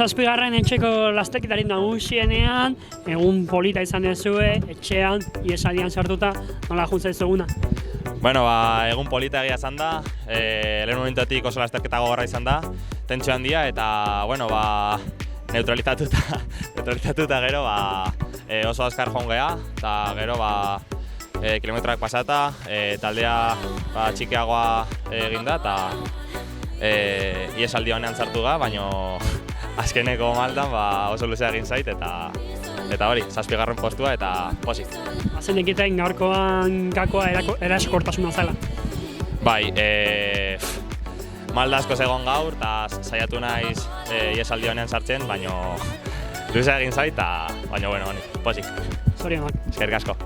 Zazpigarren etxeko lasteketaren nagusienean, egun polita izan dezue, etxean, iesaldian sartuta, nola juntza ezaguna? Bueno, egun polita egia izan da, lehen momentuetik oso lasterketa gogorra izan da, tentsio handia eta, neutralizatuta gero, oso azkar joan geha, eta gero, kilometroak pasata, taldea txikiagoa egin da, eta iesaldi honean sartu ga, baina azkeneko maldan oso luzea egin zait, eta hori, 7. postua eta pozik. Bazen egiten gaurkoan gakoa eraskortasuna zela. Bai, malda asko egon gaur, eta saiatu naiz iesaldi honean sartzen, baina luzea egin zait, baina pozik. Zorionak. Eskerrik asko.